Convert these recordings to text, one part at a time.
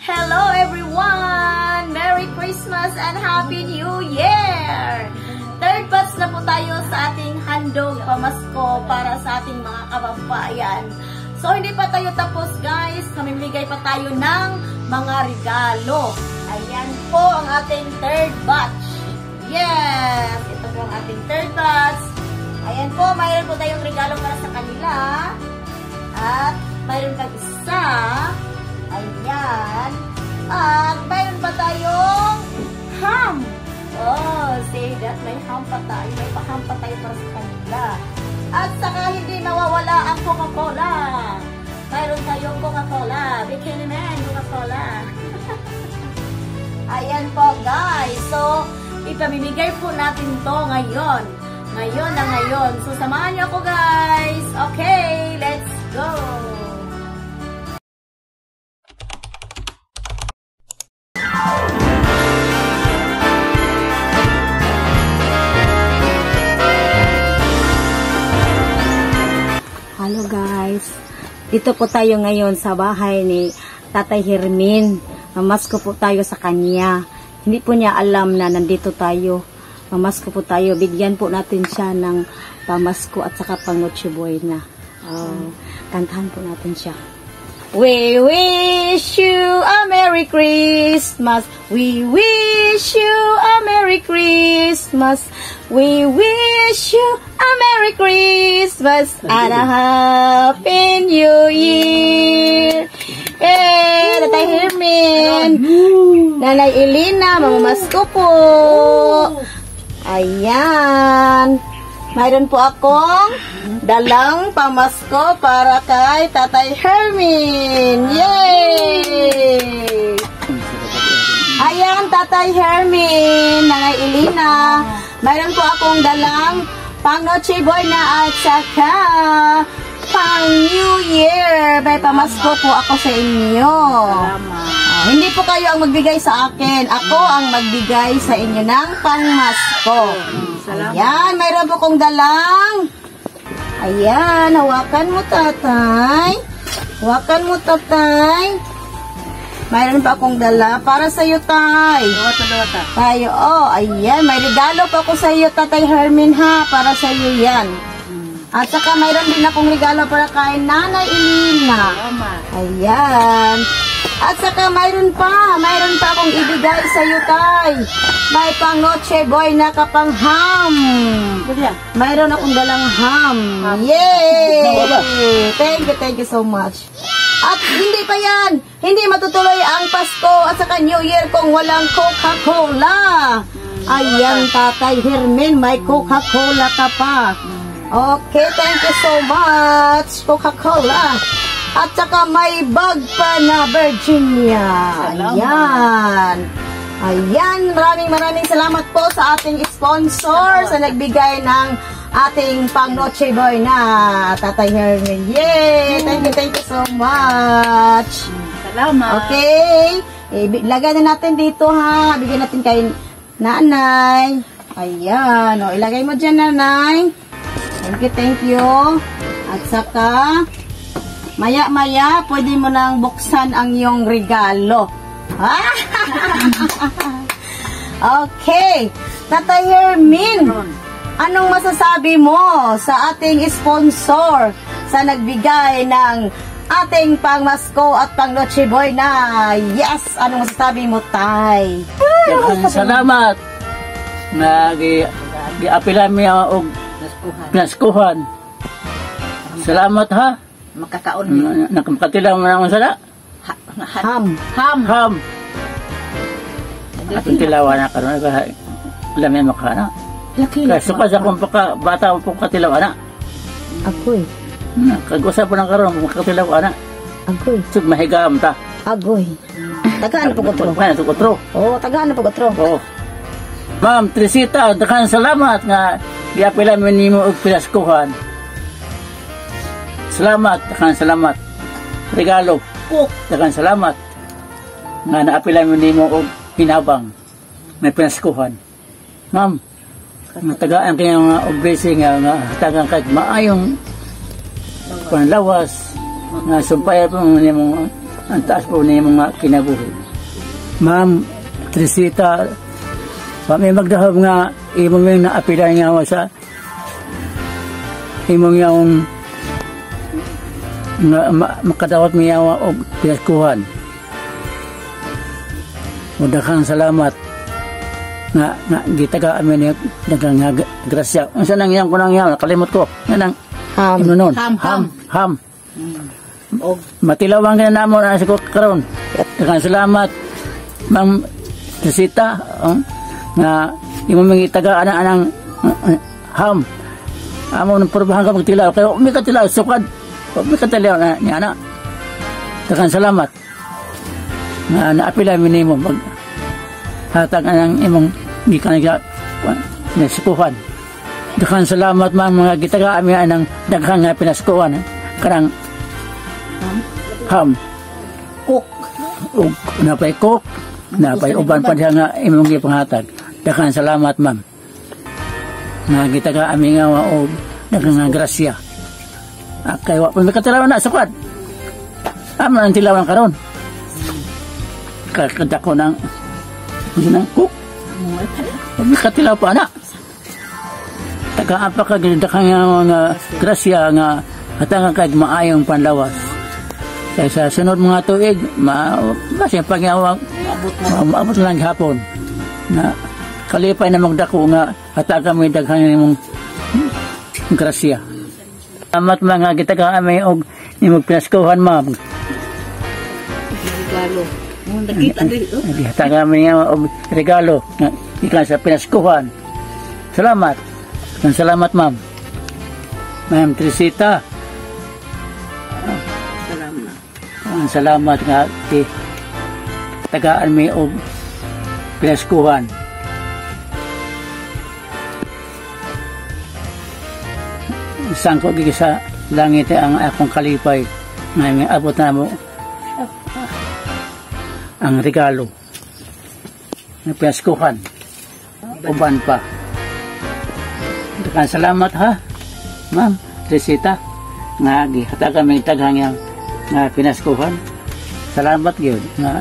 Hello everyone! Merry Christmas and Happy New Year! Third batch na po tayo sa ating handog pamasko para sa ating mga kababayan. So hindi pa tayo tapos guys, mamimigay pa tayo ng mga regalo. Ayan po ang ating third batch. Yes! Ito po ang ating third batch. Ayan po, mayroon po tayong regalo para sa kanila. At mayroon kang isa. Ayan. At mayroon pa tayong ham. Oh, say that. May ham pa tayo. May pa-ham pa tayo para sa kanila. At saka hindi mawawala ang Coca-Cola. Mayroon tayong Coca-Cola. Bikini Man, Coca-Cola. Ayan po guys. So, ipamimigay po natin to ngayon. Ngayon na ngayon. So, samahan niyo ako guys. Okay, let's go. Hello guys, dito po tayo ngayon sa bahay ni Tatay Hermin. Mamasko po tayo sa kanya. Hindi po niya alam na nandito tayo. Mamasko po tayo. Bigyan po natin siya ng pamasko at saka pang Noche Buena. Kantahan po natin siya. We wish you a Merry Christmas. We wish you a Merry Christmas. We wish you a Merry Christmas and a Happy New Year. Eh, Tatay Hermin, Nanay Elena, mamamasko po. Ayan. Mayroon po akong dalang pamasko para kay Tatay Hermin. Yay! Ayan, Tatay Hermin, Nanay Elena. Mayroon po akong dalang pang Noche Buena at saka pang New Year. May pamasko po ako sa inyo. Hindi po kayo ang magbigay sa akin. Ako ang magbigay sa inyo ng pangmasko. Ayan, mayroon po kong dalang. Ayan, hawakan mo tatay. Hawakan mo tatay. Mayroon pa akong dala para sa iyo tay. Tayo, oh, ayan, may regalo pa ako sa iyo Tatay Hermin ha, para sa iyo yan. At saka mayroon din akong regalo para kay Nanay Elena. Ayan. At saka mayroon pa akong ibigay sa iyo tay. May pang Noche Buena ka pang ham. Mayroon akong dalang ham. Yay! Thank you so much. At hindi pa yan, hindi matutuloy ang Pasko at saka New Year kung walang Coca-Cola. Ayan, Tatay Hermin, may Coca-Cola ka pa. Okay, thank you so much, Coca-Cola. At saka may bag pa na Virginia. Ayan. Ayan, maraming salamat po sa ating sponsor sa nagbigay ng ating pang Noche Buena, Tatay Hermin. Yay! Thank you so much. Salamat. Okay. Ilagay na natin dito ha. Bigyan natin kay Nanay. Ayan. O, ilagay mo dyan, Nanay. Thank you. At saka, maya-maya, pwede mo nang buksan ang iyong regalo. Okay. Tatay Hermin, anong masasabi mo sa ating sponsor sa nagbigay ng ating pangmasko at pang Noche Buena? Yes! Anong masasabi mo, tay? Salamat. Gi-apila mi og pinaskuhan. Salamat ha. Makakaon. Nakamkatilang mo naman sana. Ham. Atong tilawan na karon alam yan makana. Kaya suka sa kung bata po katilaw ana. Agoy. Kag-usap po ng karon makatilaw ana. Agoy. Sug mahigam ta. Agoy. Tagaan na pagkotro. Oo, tagaan na pagkotro. Oo. Ma'am Trisita, daghang salamat nga giapila mi nimo og pinaskuhan. Salamat, daghang salamat. Regalo. Daghang salamat. Nga naapila mi nimo og pinabang. May pinaskuhan. Ma'am, matagaan kayo nga blessing nga hatagan kahit maayong panlawas nga sumpay po nimo ang taas po na yung mga kinabuhi. Ma'am Trisita, may magdahab nga imong yung naapilan nga sa imong yung makadawat mo yawa o pinaskuhan. Mudakang salamat nga gitaga amin yung dagang grasya. Ang sanang yan ko nang yan, nakalimot ko. Yan ang inunon. Ham. Matilawang ka na mo na sa karon. Dagang salamat, Ma'am Trisita, nga imo mga itagaan anang ham. Amo nang porbahan ka magtilaw. Kaya may katilaw, sukad. May katilaw na niya na. Dagang salamat. Nga naapila minimo mag hatag anang imong di ka nagsukuhan. Daghang salamat mga gitaga ami anang daghang nga pinaskuhan karang ham cook ug napay cook napay uban pa diha nga imong gipanghatag. Daghang salamat ma'am. Nga gitaga ami nga og daghang nga grasya. Kay wa pa makatilaw na sukad. Amo nang tilawan karon. Kadako nang cook. Katilaw pa na. Taga-apa ka ganda kang mga grasya nga hatang kag maayong panlawas. Kaya sa sunod mga tuig, masya pagyawag, maabot lang hapon. Na kalipay na magdako nga hatang kami daghang imong grasya. Salamat mga gitaga amay og imong pinaskuhan ma'am. Regalo. Hatang kami nga og regalo nga ikan sa pinaskuhan. Salamat. Salamat ma'am. Ma'am Trisita. Salamat nga tagaan mi og pinaskuhan. Sangko gigi sa langit ang akong kalipay nga may abot na mo ang regalo na pinaskuhan. Uban pa. Daghang salamat ha, Ma'am Trisita, nga gihatag kami taghang nga pinaskuhan. Salamat gyud nga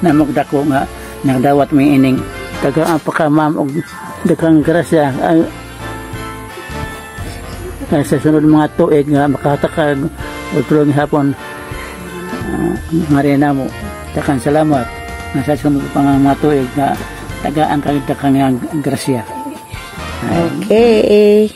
namugdako nga nagdawat mi ining tagaan pa ka ma'am og daghang grasya sa sunod mga tuig nga makahatakag o tulong hapon marina mo. Daghang salamat nga sa sunod pang mga tuig nga tagaan kang daghang grasya. Okay.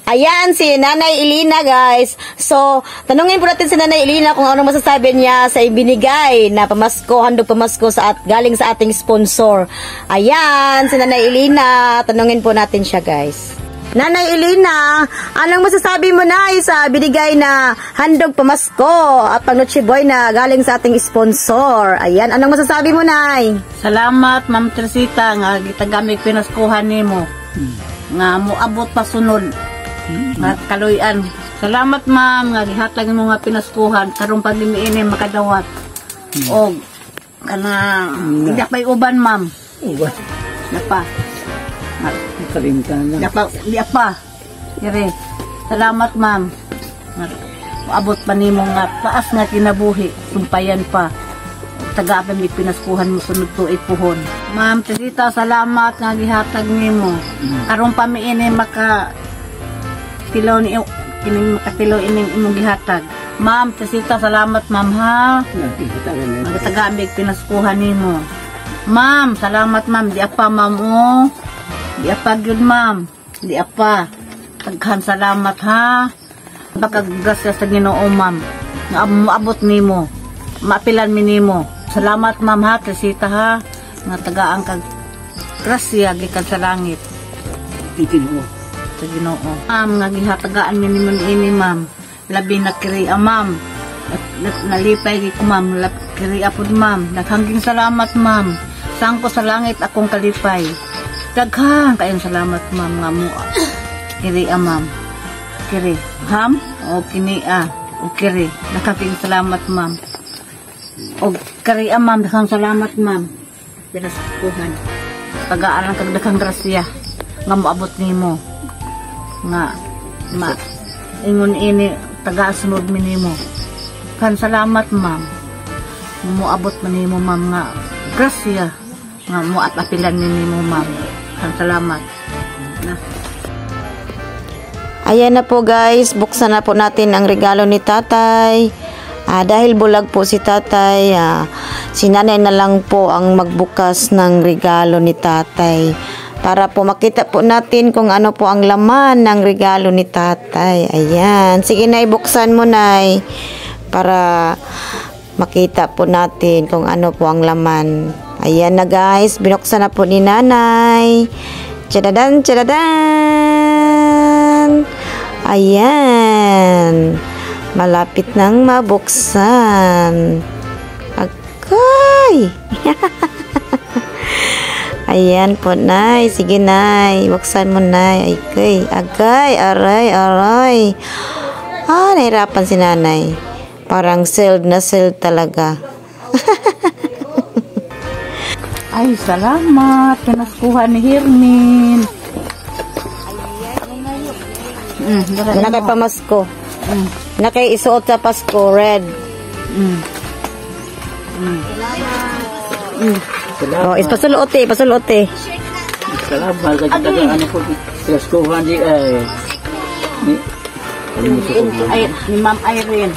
Ayan, si Nanay Elina, guys. So, tanungin po natin si Nanay Elina kung ano masasabi niya sa ibinigay na pamasko, handog pamasko galing sa ating sponsor. Ayan, si Nanay Elina. Tanungin po natin siya, guys. Nanay Elina, anong masasabi mo na sa binigay na handog pamasko at pang Noche Boy na galing sa ating sponsor? Ayan, anong masasabi mo, Nay? Salamat, Ma'am Trisita, nga gitagamig pinaskuhan nimo. Nga moabot pa sunod. Nga kaluyan. Salamat, ma'am, nga gihatag mo nga pinaskuhan karong pandemiine makadawat. Og kanang dapay uban, ma'am. Uban. Napa. Kalimtan lang. Napa. Dire. Salamat, ma'am. Moabot pa nimo nga taas nga kinabuhi, sumpayan pa. Taga-apin mi pinaskuhan mo sunod tuig puhon. Ma'am Trisita, salamat nga gihatag nimo. Karong pamiine maka tilaw ni kining makatilaw ining imong gihatag. Ma'am Trisita, salamat ma'am ha. Taga-apin pinaskuhan nimo. Ma'am, salamat ma'am. Di apa ma'am o. Di apa gyud ma'am. Di apa. Daghan salamat ha. Pagkagrasya sa Ginoo ma'am. Nga maabot nimo. Maapilan mi nimo. Salamat ma'am ha, Trisita ha. Nga tagaan kag grasya gikan sa langit. Ginoo. Sa Ginoo. Ma'am, nga gihatagaan mi nimo ini ma'am. Labi na kiriya ma'am. Nalipay gi ko ma'am. Kiriya pud ma'am. Naghangking salamat ma'am. Sang ko sa langit akong kalipay. Daghang kayong salamat ma'am nga mo. Kiriya ma'am. Kiri. Ham o kinia o kiri. Naghangking salamat ma'am. O kariya ma'am, daghang salamat ma'am. Pinaskuhan. Pag-aalang kag daghang grasya nga moabot nimo. Nga ingon ini taga-sunod mi nimo. Kan salamat ma'am. muabot man nimo ma'am nga grasya nga muat apilan nimo ma'am. Ang salamat. Na. Ayan na po guys, buksan na po natin ang regalo ni tatay. Dahil bulag po si tatay, si nanay na lang po ang magbukas ng regalo ni tatay. Para po makita po natin kung ano po ang laman ng regalo ni tatay. Ayan, sige nay, buksan mo nay. Para makita po natin kung ano po ang laman. Ayan na guys, binuksan na po ni nanay. Tchadadan, tchadadan. Ayan. Malapit nang mabuksan. Agay. Ayan po, nay. Sige, nay. Buksan mo, nay. Agay. Agay. Aray, aray. Nahirapan si nanay. Parang sealed na sealed talaga. Ay, salamat. Pinaskuhan ni Hermin. Nakay pamasko. Nakay isuot sa Pasko, red. Oh, ipasuluot eh, pasuluot eh. Salamat kasi tagaan ko pinaskuhan di ay. Ni Ma'am Irene.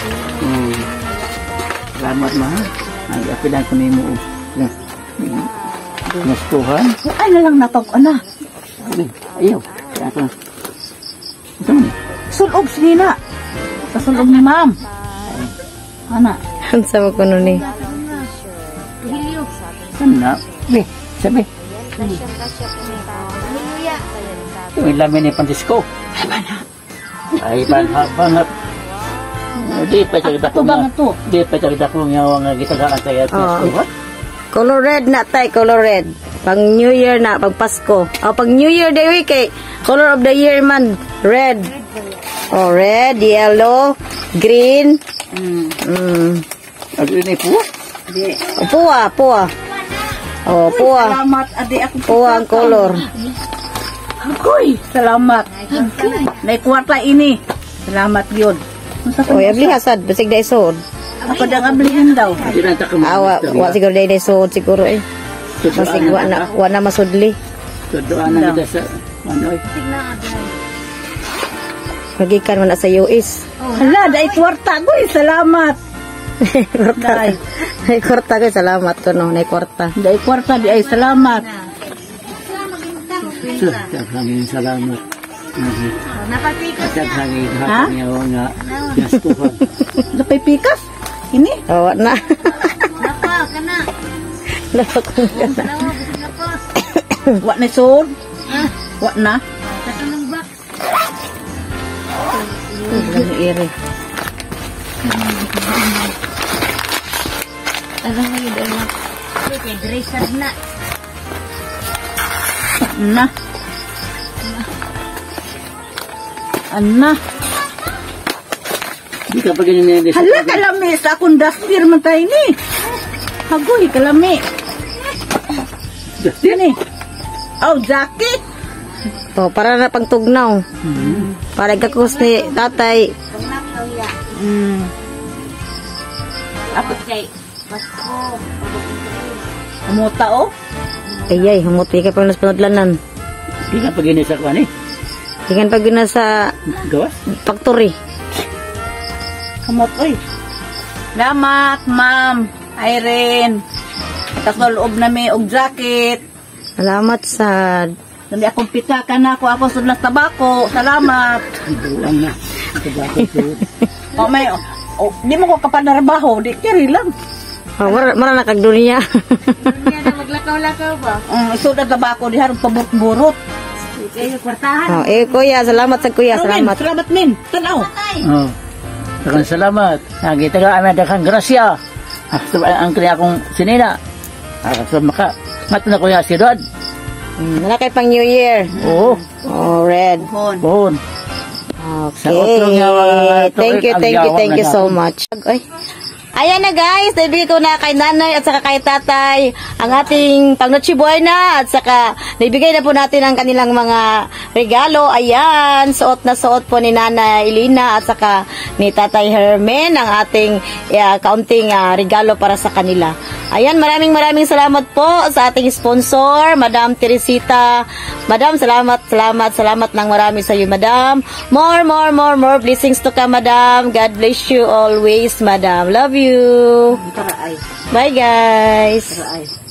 Salamat ma. Ang apilan ko nimo. Pinaskuhan. Ay na lang napag-ana. Ayaw. Ito. Sulog sinina. Kasulog ni Ma'am. Ana. Ang sama ko nun eh. Sana. Sabi. Yung lamin ni Pandisko. Ay, banhat. Di pa cakita ko nga. Di pa cakita ko nga nga gitagaan tayo at pinaskuhan. Color red na tay, color red. Pang New Year na, pag Pasko. Pag New Year day week eh. Color of the year man, red. Oh, red, yellow, green. Agree po? Puwa. Oh, puwa. Salamat, adi ako. Puwa ang color. Agoy, salamat. Naikwarta ini. Salamat yun. Oy, abli hasad, basig day sod. Ako dang ablihin daw. Wa siguro day sod siguro eh. Basig wa na masudli. Doon na kita sa ano eh. Magikan man na sa US. Hala, day kwarta. Agoy, salamat. Nay kwarta ko, salamat ko no, nay kwarta. Day kwarta, di ay salamat. Daghangin salamat. Daghangin hapon niya nga pinaskuhan. Napay pikas? Ini? Oh, wa na. Napa, kana. Napa ko kana. Wa na sod? Wa na? Ang iri. Alam mo yun na. Kaya dresser na. Na. Anna. Di ka pa ganyan na. Hala, kalami. Sa akong dustir man tayo ni. Hagoy, kalami. Dustir? Ini. Oh, jacket. Oh, para na pang tugnaw. Para gakus ni tatay. Ako kay Pasko. Umuta o? Ayay, humuti ka pang naspunodlanan. Di ka pa ganyan sa kwan eh. Ikan pag na sa Gawas? factory. Kamot, oy. Salamat, Ma'am Irene. Kasuloob na may og jacket. Salamat sa Hindi akong pitakan na ako sa tabako. Salamat. Doon na. Tabako suot. O may, di mo ko kapanarabaho. Di kiri lang. mara na kag dunya. Dunya na maglakaw-lakaw ba? Isuda tabako di harap paburot-burot. Kayo kwartahan. Kuya, salamat sa kuya, salamat. Salamat min. Tanaw. Oh. Daghang salamat. Kita ka amin daghang grasya. Ang kanya akong sinina. So maka matuna ko yung asidad. Malakay pang New Year. Oo. Oh, red. Bohon. Okay. Thank you so much. Ay, Ayan na guys, naibigay ko na kay nanay at saka kay tatay ang ating pang-Noche Buena at saka naibigay na po natin ang kanilang mga regalo. Ayan, suot na suot po ni Nanay Elina at saka ni Tatay Hermen ang ating kaunting regalo para sa kanila. Ayan, maraming salamat po sa ating sponsor, Madam Teresita. Madam, salamat ng marami sa iyo, Madam. More blessings to come, Madam. God bless you always, Madam. Love you. Bye, guys.